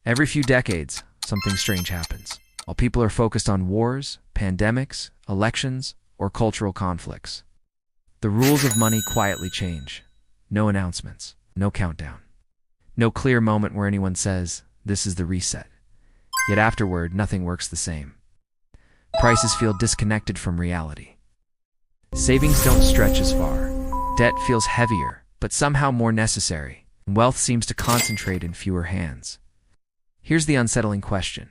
Every few decades, something strange happens. While people are focused on wars, pandemics, elections, or cultural conflicts, the rules of money quietly change. No announcements, no countdown, no clear moment where anyone says, "This is the reset." Yet afterward, nothing works the same. Prices feel disconnected from reality. Savings don't stretch as far. Debt feels heavier, but somehow more necessary. Wealth seems to concentrate in fewer hands. Here's the unsettling question.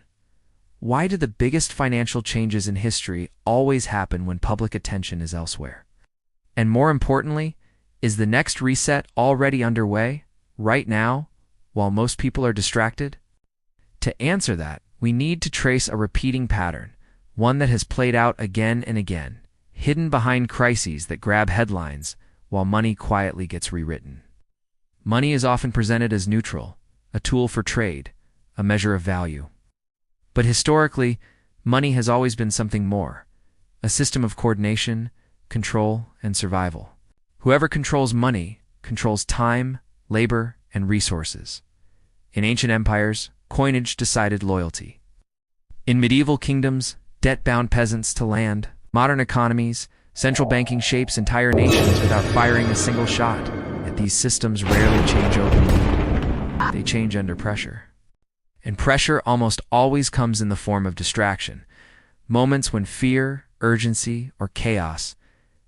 Why do the biggest financial changes in history always happen when public attention is elsewhere? And more importantly, is the next reset already underway, right now, while most people are distracted? To answer that, we need to trace a repeating pattern, one that has played out again and again, hidden behind crises that grab headlines while money quietly gets rewritten. Money is often presented as neutral, a tool for trade, a measure of value. But historically, money has always been something more, a system of coordination, control, and survival. Whoever controls money controls time, labor, and resources. In ancient empires, coinage decided loyalty. In medieval kingdoms, debt bound peasants to land. Modern economies, central banking shapes entire nations without firing a single shot. Yet these systems rarely change openly. They change under pressure. And pressure almost always comes in the form of distraction. Moments when fear, urgency, or chaos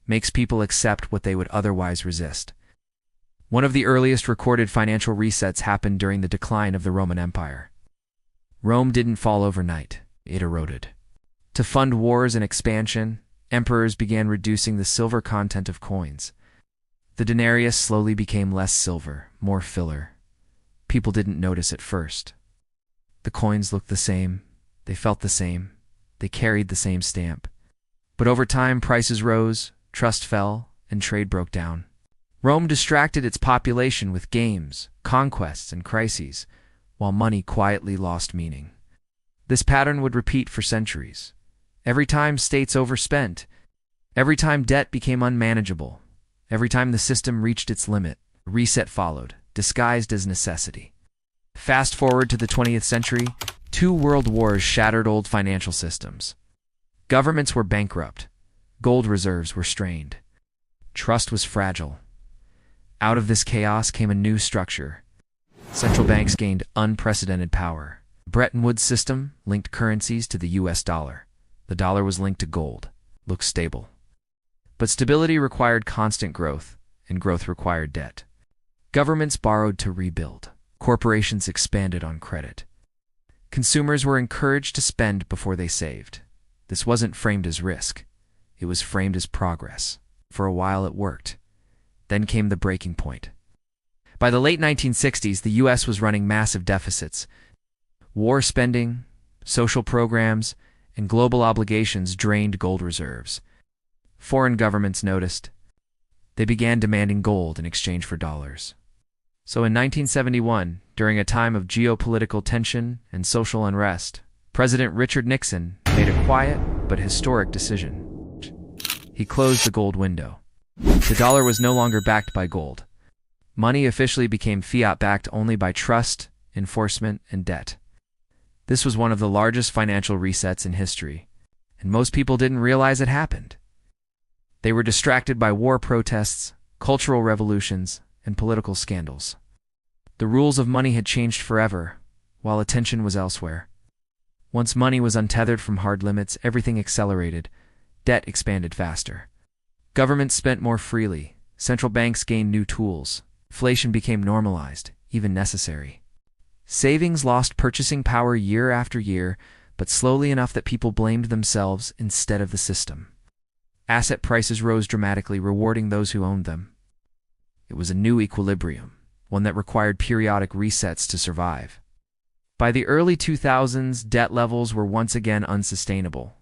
makes people accept what they would otherwise resist. One of the earliest recorded financial resets happened during the decline of the Roman Empire. Rome didn't fall overnight, it eroded. To fund wars and expansion, emperors began reducing the silver content of coins. The denarius slowly became less silver, more filler. People didn't notice at first. The coins looked the same, they felt the same, they carried the same stamp. But over time, prices rose, trust fell, and trade broke down. Rome distracted its population with games, conquests, and crises, while money quietly lost meaning. This pattern would repeat for centuries. Every time states overspent, every time debt became unmanageable, every time the system reached its limit, a reset followed, disguised as necessity. Fast forward to the 20th century, 2 world wars shattered old financial systems. Governments were bankrupt. Gold reserves were strained. Trust was fragile. Out of this chaos came a new structure. Central banks gained unprecedented power. The Bretton Woods system linked currencies to the US dollar. The dollar was linked to gold, looked stable. But stability required constant growth, and growth required debt. Governments borrowed to rebuild. Corporations expanded on credit. Consumers were encouraged to spend before they saved. This wasn't framed as risk. It was framed as progress. For a while it worked. Then came the breaking point. By the late 1960s, the US was running massive deficits. War spending, social programs, and global obligations drained gold reserves. Foreign governments noticed. They began demanding gold in exchange for dollars. So in 1971, during a time of geopolitical tension and social unrest, President Richard Nixon made a quiet but historic decision. He closed the gold window. The dollar was no longer backed by gold. Money officially became fiat backed only by trust, enforcement, and debt. This was one of the largest financial resets in history, and most people didn't realize it happened. They were distracted by war protests, cultural revolutions, and political scandals. The rules of money had changed forever, while attention was elsewhere. Once money was untethered from hard limits, everything accelerated. Debt expanded faster. Governments spent more freely. Central banks gained new tools. Inflation became normalized, even necessary. Savings lost purchasing power year after year, but slowly enough that people blamed themselves instead of the system. Asset prices rose dramatically, rewarding those who owned them. It was a new equilibrium, one that required periodic resets to survive. By the early 2000s, debt levels were once again unsustainable.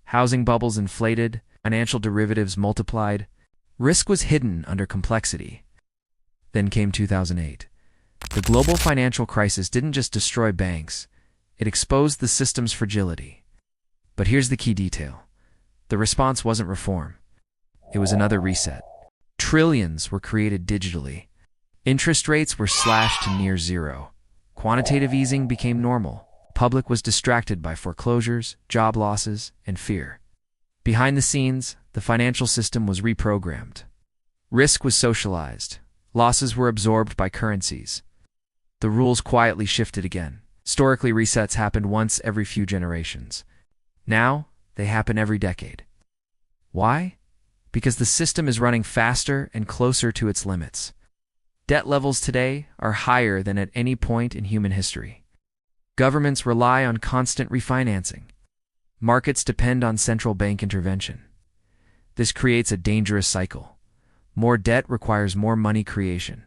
Housing bubbles inflated, financial derivatives multiplied. Risk was hidden under complexity. Then came 2008. The global financial crisis didn't just destroy banks, it exposed the system's fragility. But here's the key detail. The response wasn't reform. It was another reset. Trillions were created digitally. Interest rates were slashed to near zero. Quantitative easing became normal. The public was distracted by foreclosures, job losses, and fear. Behind the scenes, the financial system was reprogrammed. Risk was socialized. Losses were absorbed by currencies. The rules quietly shifted again. Historically, resets happened once every few generations. Now, they happen every decade. Why? Because the system is running faster and closer to its limits. Debt levels today are higher than at any point in human history. Governments rely on constant refinancing. Markets depend on central bank intervention. This creates a dangerous cycle. More debt requires more money creation.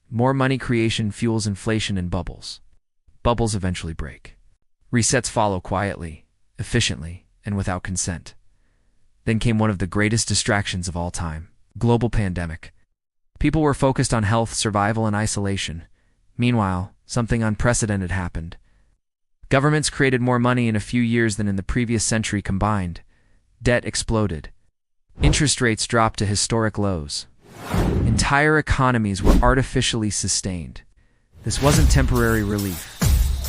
More money creation fuels inflation and bubbles. Bubbles eventually break. Resets follow quietly, efficiently, and without consent. Then came one of the greatest distractions of all time: global pandemic. People were focused on health, survival, and isolation. Meanwhile, something unprecedented happened. Governments created more money in a few years than in the previous century combined. Debt exploded. Interest rates dropped to historic lows. Entire economies were artificially sustained. This wasn't temporary relief.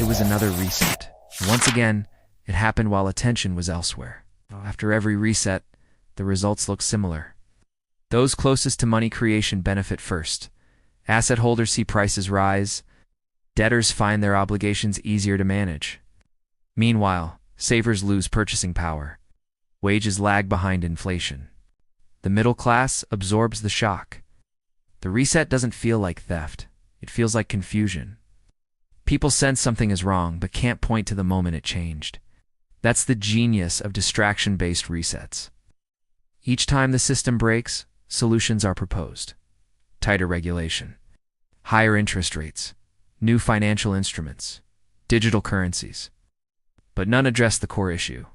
It was another reset. Once again, it happened while attention was elsewhere. After every reset, the results look similar. Those closest to money creation benefit first. Asset holders see prices rise. Debtors find their obligations easier to manage. Meanwhile, savers lose purchasing power. Wages lag behind inflation. The middle class absorbs the shock. The reset doesn't feel like theft. It feels like confusion. People sense something is wrong but can't point to the moment it changed. That's the genius of distraction-based resets. Each time the system breaks, solutions are proposed. Tighter regulation, higher interest rates, new financial instruments, digital currencies. But none address the core issue.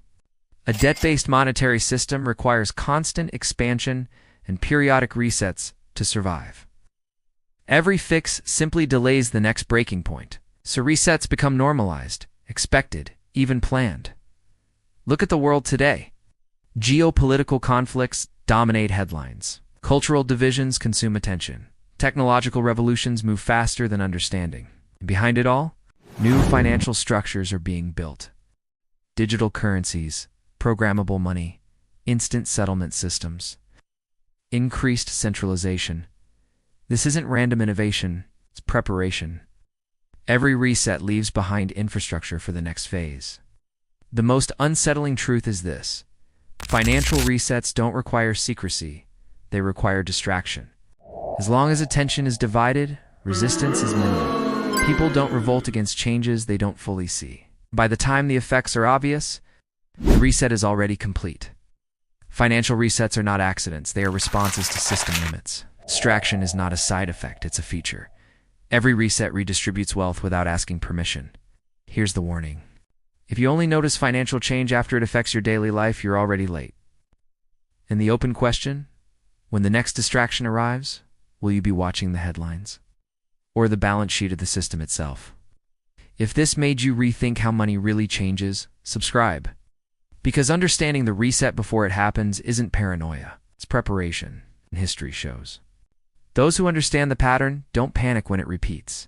A debt-based monetary system requires constant expansion and periodic resets to survive. Every fix simply delays the next breaking point, so resets become normalized, expected, even planned. Look at the world today. Geopolitical conflicts dominate headlines. Cultural divisions consume attention. Technological revolutions move faster than understanding. And behind it all, new financial structures are being built. Digital currencies, programmable money, instant settlement systems, increased centralization. This isn't random innovation, it's preparation. Every reset leaves behind infrastructure for the next phase. The most unsettling truth is this: financial resets don't require secrecy, they require distraction. As long as attention is divided, resistance is minimal. People don't revolt against changes they don't fully see. By the time the effects are obvious, the reset is already complete. Financial resets are not accidents, they are responses to system limits. Distraction is not a side effect, it's a feature. Every reset redistributes wealth without asking permission. Here's the warning: if you only notice financial change after it affects your daily life, you're already late. And the open question: when the next distraction arrives, will you be watching the headlines? Or the balance sheet of the system itself? If this made you rethink how money really changes, subscribe. Because understanding the reset before it happens isn't paranoia, it's preparation, and history shows. Those who understand the pattern don't panic when it repeats.